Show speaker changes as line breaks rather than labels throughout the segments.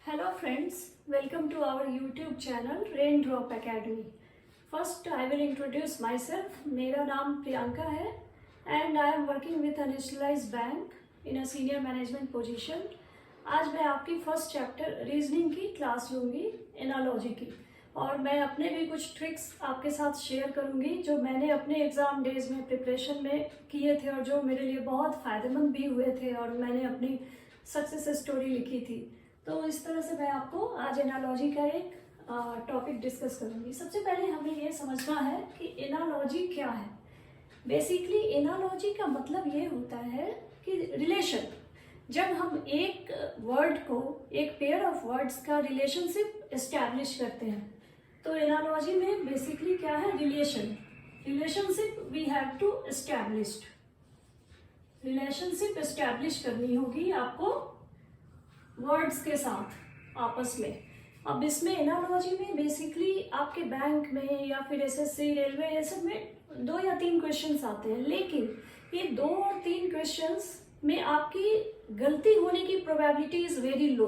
Hello friends, welcome to our YouTube channel Raindrop Academy. First I will introduce myself. मेरा नाम प्रियंका है and I am working with a nationalized bank in a senior management position. आज मैं आपकी first chapter reasoning की class लूँगी, analogy की, और मैं अपने भी कुछ ट्रिक्स आपके साथ शेयर करूँगी जो मैंने अपने एग्ज़ाम डेज में प्रिपरेशन में किए थे और जो मेरे लिए बहुत फ़ायदेमंद भी हुए थे और मैंने अपनी सक्सेस स्टोरी लिखी थी। तो इस तरह से मैं आपको आज एनालॉजी का एक टॉपिक डिस्कस करूँगी। सबसे पहले हमें ये समझना है कि एनालॉजी क्या है। बेसिकली एनालॉजी का मतलब ये होता है कि रिलेशन, जब हम एक वर्ड को, एक पेयर ऑफ वर्ड्स का रिलेशनशिप एस्टैब्लिश करते हैं, तो एनालॉजी में बेसिकली क्या है, relationship we have to established, relationship establish करनी होगी आपको वर्ड्स के साथ आपस में। अब इसमें एनालॉजी में बेसिकली आपके बैंक में या फिर एसएससी, रेलवे, ये सब में 2 या 3 क्वेश्चंस आते हैं, लेकिन ये 2 और 3 क्वेश्चंस में आपकी गलती होने की probability is very low.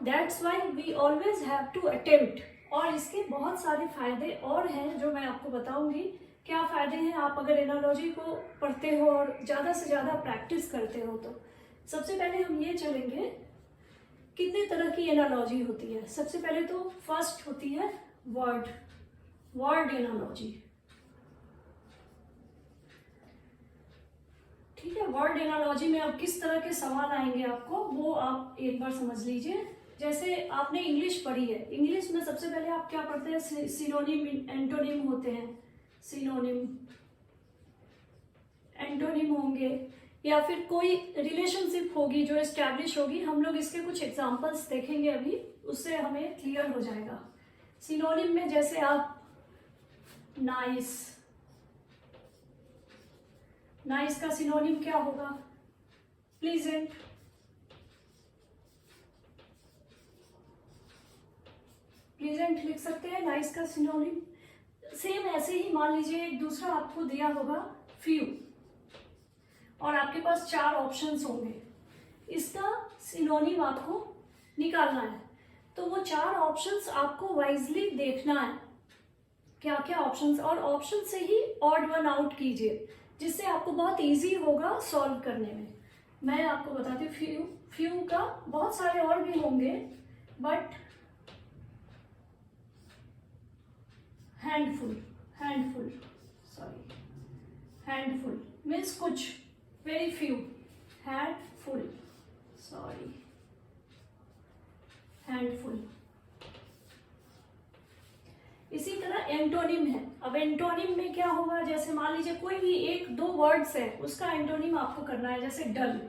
That's why we always have to attempt. और इसके बहुत सारे फायदे और हैं जो मैं आपको बताऊंगी। क्या फायदे हैं आप अगर एनालॉजी को पढ़ते हो और ज़्यादा से ज़्यादा प्रैक्टिस करते हो तो। सबसे पहले हम ये चलेंगे कितने तरह की एनालॉजी होती है। सबसे पहले तो फर्स्ट होती है वर्ड एनालॉजी। ठीक है, वर्ड एनालॉजी में अब किस तरह के सवाल आएंगे आपको वो आप एक बार समझ लीजिए। जैसे आपने इंग्लिश पढ़ी है, इंग्लिश में सबसे पहले आप क्या पढ़ते हैं, सिनोनिम, एंटोनिम होते हैं। सिनोनिम, एंटोनिम होंगे या फिर कोई रिलेशनशिप होगी जो एस्टैब्लिश होगी। हम लोग इसके कुछ एग्जांपल्स देखेंगे अभी, उससे हमें क्लियर हो जाएगा। सिनोनिम में जैसे आप नाइस, नाइस का सिनोनिम क्या होगा, प्लीजेंट। प्लीजेंट लिख सकते हैं नाइस का सिनोनिम। सेम ऐसे ही मान लीजिए एक दूसरा आपको दिया होगा फ्यू, और आपके पास 4 ऑप्शंस होंगे, इसका सिनोनिम आपको निकालना है। तो वो 4 ऑप्शंस आपको वाइजली देखना है क्या क्या ऑप्शंस, और ऑप्शन से ही ऑड वन आउट कीजिए, जिससे आपको बहुत इजी होगा सॉल्व करने में। मैं आपको बताती हूँ, फ्यू का बहुत सारे और भी होंगे, बट हैंडफुल मीन्स कुछ, वेरी फ्यू, हैंडफुल इसी तरह एंटोनिम है। अब एंटोनिम में क्या होगा, जैसे मान लीजिए कोई भी 1-2 वर्ड्स है, उसका एंटोनिम आपको करना है। जैसे डल,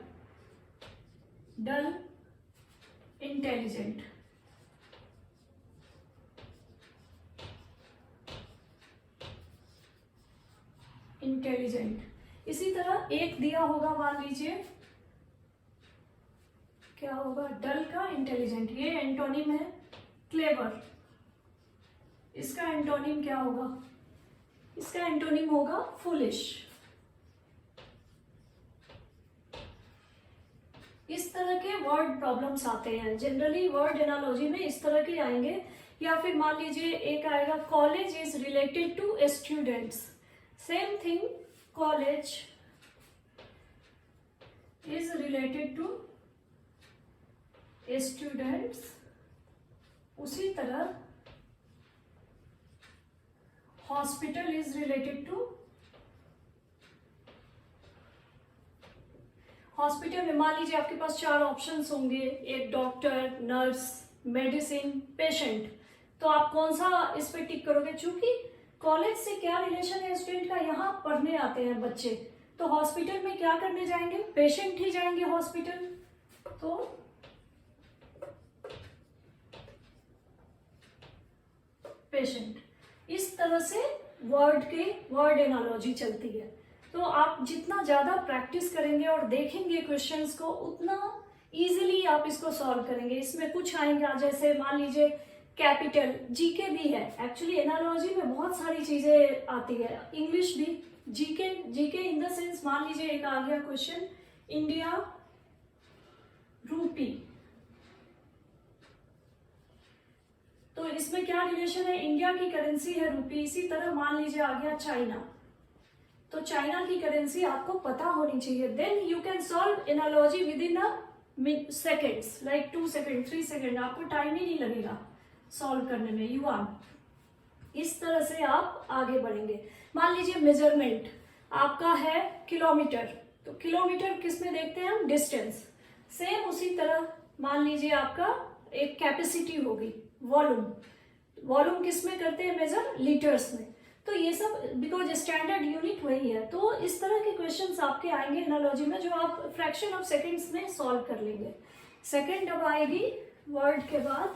इंटेलिजेंट। इसी तरह एक दिया होगा, मान लीजिए क्या होगा, डल का इंटेलिजेंट, ये एंटोनिम है क्लेवर। इसका एंटोनिम क्या होगा, इसका एंटोनिम होगा फुलिश। इस तरह के वर्ड प्रॉब्लम्स आते हैं जनरली वर्ड एनालॉजी में, इस तरह के आएंगे। या फिर मान लीजिए एक आएगा, college is related to students. Same thing, college is related to students. उसी तरह hospital is related to, hospital में मान लीजिए आपके पास 4 ऑप्शंस होंगे, एक डॉक्टर, नर्स, मेडिसिन, पेशेंट। तो आप कौन सा इस पे टिक करोगे। चूंकि कॉलेज से क्या रिलेशन है स्टूडेंट का, यहाँ पढ़ने आते हैं बच्चे, तो हॉस्पिटल में क्या करने जाएंगे, पेशेंट ही जाएंगे हॉस्पिटल। तो पेशेंट, इस तरह से वर्ड एनालॉजी चलती है। तो आप जितना ज्यादा प्रैक्टिस करेंगे और देखेंगे क्वेश्चंस को, उतना इजीली आप इसको सॉल्व करेंगे। इसमें कुछ आएंगे, जैसे मान लीजिए कैपिटल, जीके भी है। एक्चुअली एनालॉजी में बहुत सारी चीजें आती है, इंग्लिश भी, जीके इन द सेंस, मान लीजिए एक आ गया क्वेश्चन, इंडिया रूपी, क्या रिलेशन है, इंडिया की करेंसी है रुपी, इसी तरह मान लीजिए आ गया चाइना, तो चाइना की करेंसी आपको पता होनी चाहिए। Then you can solve analogy within a seconds, like 2 second 3 second, आपको टाइम ही नहीं लगेगा सॉल्व करने में। युआन, इस तरह से आप आगे बढ़ेंगे। मान लीजिए मेजरमेंट आपका है किलोमीटर, तो किलोमीटर किस में देखते हैं हम, डिस्टेंस। सेम उसी तरह मान लीजिए आपका एक कैपेसिटी होगी, वॉल्यूम, वॉल्यूम किस में करते हैं मेजर, लीटर्स में। तो ये सब बिकॉज स्टैंडर्ड यूनिट वही है। तो इस तरह के क्वेश्चंस आपके आएंगे एनालॉजी में जो आप फ्रैक्शन ऑफ सेकंड्स में सॉल्व कर लेंगे। सेकंड अब आएगी वर्ड के बाद,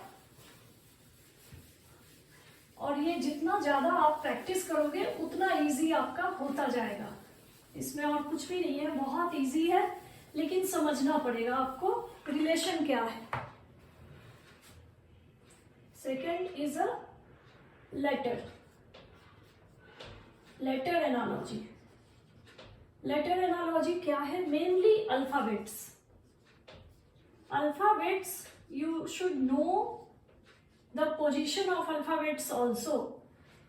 और ये जितना ज्यादा आप प्रैक्टिस करोगे उतना इजी आपका होता जाएगा। इसमें और कुछ भी नहीं है, बहुत इजी है, लेकिन समझना पड़ेगा आपको रिलेशन क्या है। Second is a letter, letter analogy. Letter analogy क्या है, mainly alphabets. Alphabets you should know the position of alphabets also.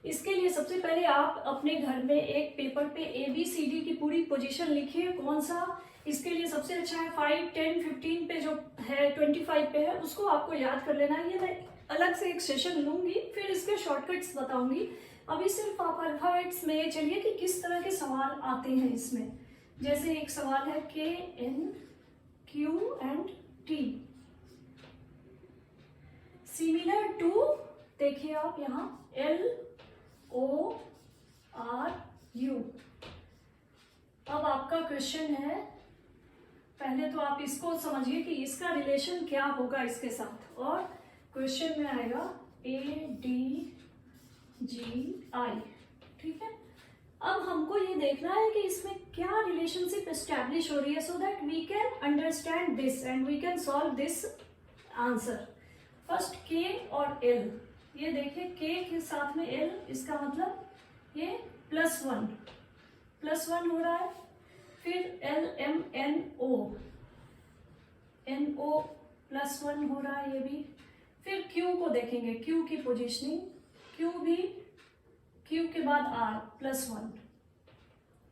इसके लिए सबसे पहले आप अपने घर में एक पेपर पे ABCD की पूरी पोजीशन लिखिए, कौन सा इसके लिए सबसे अच्छा है। 5, 10, 15 पे जो है, 25 पे है, उसको आपको याद कर लेना है। ये मैं अलग से एक सेशन लूंगी, फिर इसके शॉर्टकट्स बताऊंगी। अभी सिर्फ आप अल्फाबेट्स में चलिए कि किस तरह के सवाल आते हैं इसमें। जैसे एक सवाल है KNQT, सिमिलर टू, देखिए आप यहाँ LORU। अब आपका क्वेश्चन है, पहले तो आप इसको समझिए कि इसका रिलेशन क्या होगा इसके साथ, और क्वेश्चन में आएगा ADGI, ठीक है। अब हमको ये देखना है कि इसमें क्या रिलेशनशिप एस्टैब्लिश हो रही है, so that we can understand this and we can solve this answer. First K और L, ये देखिए K के साथ में L, इसका मतलब ये +1 हो रहा है। फिर LMNO, NO +1 हो रहा है ये भी। फिर Q को देखेंगे, Q की पोजीशनिंग, Q भी, Q के बाद R +1।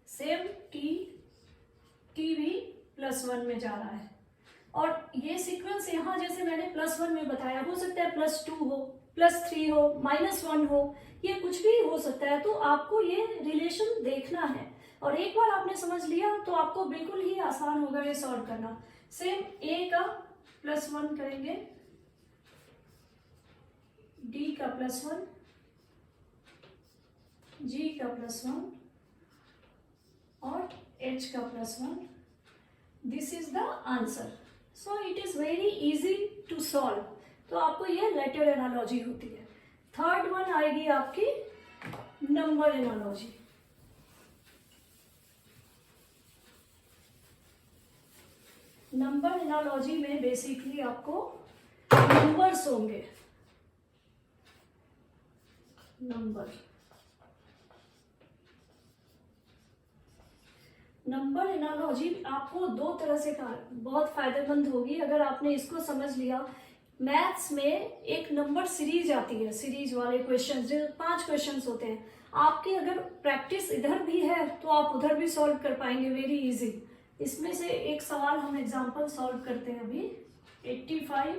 सेम T भी +1 में जा रहा है। और ये सीक्वेंस यहाँ जैसे मैंने +1 में बताया, हो सकता है +2 हो, +3 हो, -1 हो, ये कुछ भी हो सकता है। तो आपको ये रिलेशन देखना है, और एक बार आपने समझ लिया तो आपको बिल्कुल ही आसान होगा ये सॉल्व करना। सेम A का +1 करेंगे, D का +1, G का +1 और H का +1। This is the answer. So it is very easy to solve. तो आपको ये लेटर एनालॉजी होती है। थर्ड वन आएगी आपकी नंबर एनालॉजी। नंबर एनालॉजी में बेसिकली आपको नंबर्स होंगे, नंबर एनालॉजी आपको दो तरह से बहुत फायदेमंद होगी अगर आपने इसको समझ लिया। मैथ्स में एक नंबर सीरीज आती है, सीरीज वाले क्वेश्चंस, जो 5 क्वेश्चंस होते हैं। आपकी अगर प्रैक्टिस इधर भी है तो आप उधर भी सॉल्व कर पाएंगे वेरी इजी। इसमें से एक सवाल हम एग्जांपल सॉल्व करते हैं अभी। 85,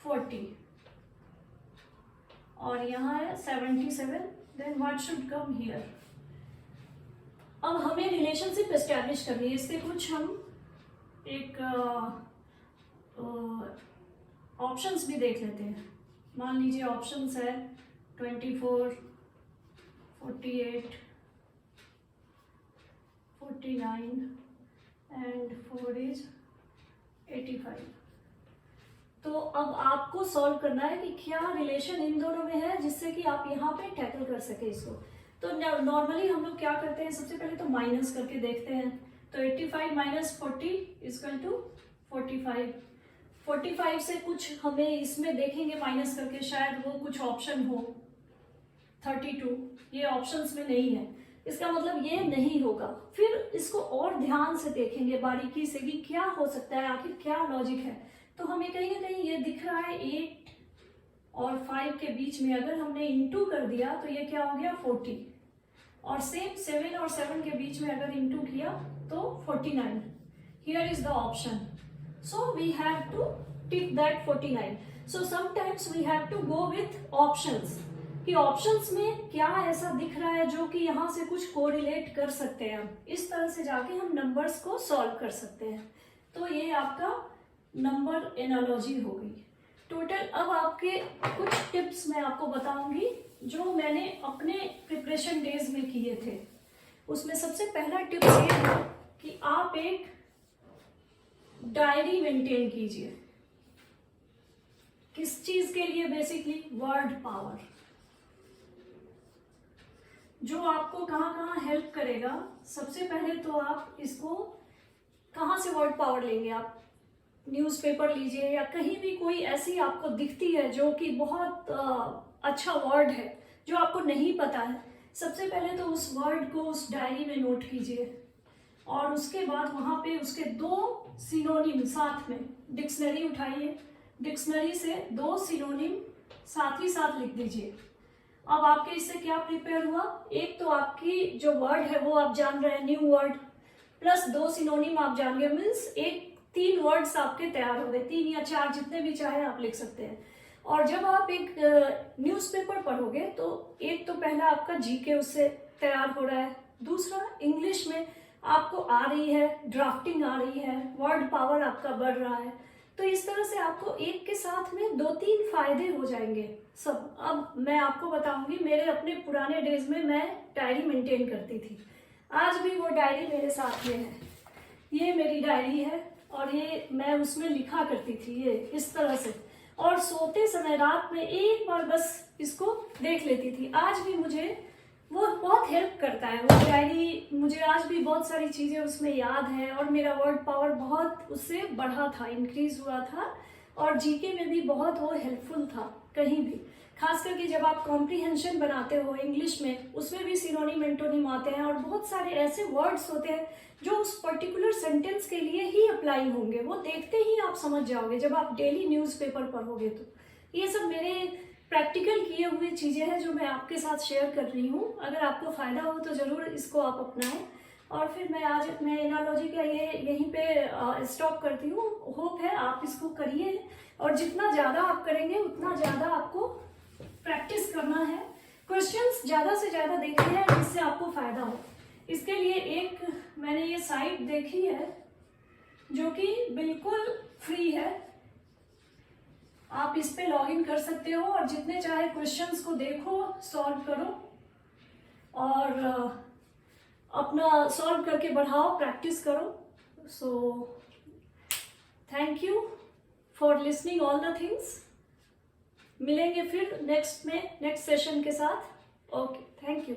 40 और यहाँ है 77, then what should come here. अब हमें रिलेशनशिप एस्टैब्लिश करनी है। इससे कुछ हम एक ऑप्शंस भी देख लेते हैं। मान लीजिए ऑप्शंस है 24, 48, 49 एंड 4 इज 85। तो अब आपको सॉल्व करना है कि क्या रिलेशन इन दोनों में है जिससे कि आप यहाँ पे टैकल कर सके इसको। तो नॉर्मली हम लोग क्या करते हैं, सबसे पहले तो माइनस करके देखते हैं। तो 85 माइनस 40 इक्वल टू 45। 45 से कुछ हमें इसमें देखेंगे माइनस करके, शायद वो कुछ ऑप्शन हो। 32 ये ऑप्शंस में नहीं है, इसका मतलब ये नहीं होगा। फिर इसको और ध्यान से देखेंगे बारीकी से कि क्या हो सकता है, आखिर क्या लॉजिक है। तो हमें कहीं ना कहीं ये दिख रहा है 8 और 5 के बीच में अगर हमने इंटू कर दिया तो ये क्या हो गया 40, और सेम 7 और 7 के बीच में अगर इंटू किया तो 49. Here is the option, so we have to tick that 49. So sometimes we have to go with options, कि ऑप्शंस में क्या ऐसा दिख रहा है जो कि यहाँ से कुछ कोरिलेट कर सकते हैं. हम इस तरह से जाके हम नंबर्स को सॉल्व कर सकते हैं. तो ये आपका नंबर एनालॉजी हो गई टोटल. अब आपके कुछ टिप्स मैं आपको बताऊंगी जो मैंने अपने प्रिपरेशन डेज में किए थे. उसमें सबसे पहला टिप्स ये है कि आप एक डायरी मेंटेन कीजिए. किस चीज के लिए? बेसिकली वर्ड पावर, जो आपको कहाँ कहाँ हेल्प करेगा. सबसे पहले तो आप इसको कहाँ से वर्ड पावर लेंगे? आप न्यूज़पेपर लीजिए या कहीं भी कोई ऐसी आपको दिखती है जो कि बहुत अच्छा वर्ड है जो आपको नहीं पता है. सबसे पहले तो उस वर्ड को उस डायरी में नोट कीजिए, और उसके बाद वहाँ पे उसके 2 सिनोनिम साथ में, डिक्शनरी उठाइए, डिक्शनरी से 2 सिनोनिम साथ ही साथ लिख दीजिए. अब आपके इससे क्या प्रिपेयर हुआ? एक तो आपकी जो वर्ड है वो आप जान रहे हैं, न्यू वर्ड, प्लस 2 सिनोनिम आप जान गए, मीन्स 3 वर्ड्स आपके तैयार हो गए. 3 या 4 जितने भी चाहे आप लिख सकते हैं. और जब आप एक न्यूज़पेपर पढ़ोगे तो एक तो पहला आपका जीके उससे तैयार हो रहा है, दूसरा इंग्लिश में आपको आ रही है, ड्राफ्टिंग आ रही है, वर्ड पावर आपका बढ़ रहा है. तो इस तरह से आपको एक के साथ में 2-3 फायदे हो जाएंगे सब. अब मैं आपको बताऊंगी, मेरे अपने पुराने डेज में मैं डायरी मेंटेन करती थी. आज भी वो डायरी मेरे साथ में है. ये मेरी डायरी है और ये मैं उसमें लिखा करती थी ये इस तरह से, और सोते समय रात में एक बार बस इसको देख लेती थी. आज भी मुझे वो बहुत हेल्प करता है वो डायरी. मुझे आज भी बहुत सारी चीज़ें उसमें याद है, और मेरा वर्ड पावर बहुत उससे बढ़ा था, इंक्रीज हुआ था, और जीके में भी बहुत वो हेल्पफुल था. कहीं भी खास करके जब आप कॉम्प्रीहेंशन बनाते हो इंग्लिश में, उसमें भी सिनोनिम एंटोनिम आते हैं, और बहुत सारे ऐसे वर्ड्स होते हैं जो उस पर्टिकुलर सेंटेंस के लिए ही अप्लाई होंगे. वो देखते ही आप समझ जाओगे जब आप डेली न्यूज़पेपर पढ़ोगे. तो ये सब मेरे प्रैक्टिकल किए हुए चीज़ें हैं जो मैं आपके साथ शेयर कर रही हूँ. अगर आपको फ़ायदा हो तो ज़रूर इसको आप अपनाएं. और फिर मैं एनालॉजी का ये यहीं पे स्टॉप करती हूँ. होप है आप इसको करिए, और जितना ज़्यादा आप करेंगे उतना ज़्यादा आपको प्रैक्टिस करना है. क्वेश्चंस ज़्यादा से ज़्यादा देखने हैं जिससे आपको फ़ायदा हो. इसके लिए एक मैंने ये साइट देखी है जो कि बिल्कुल फ्री है. आप इस पे लॉगिन कर सकते हो और जितने चाहे क्वेश्चंस को देखो, सॉल्व करो, और अपना सॉल्व करके बढ़ाओ, प्रैक्टिस करो. So thank you for listening all the things. मिलेंगे फिर नेक्स्ट सेशन के साथ. Okay, thank you.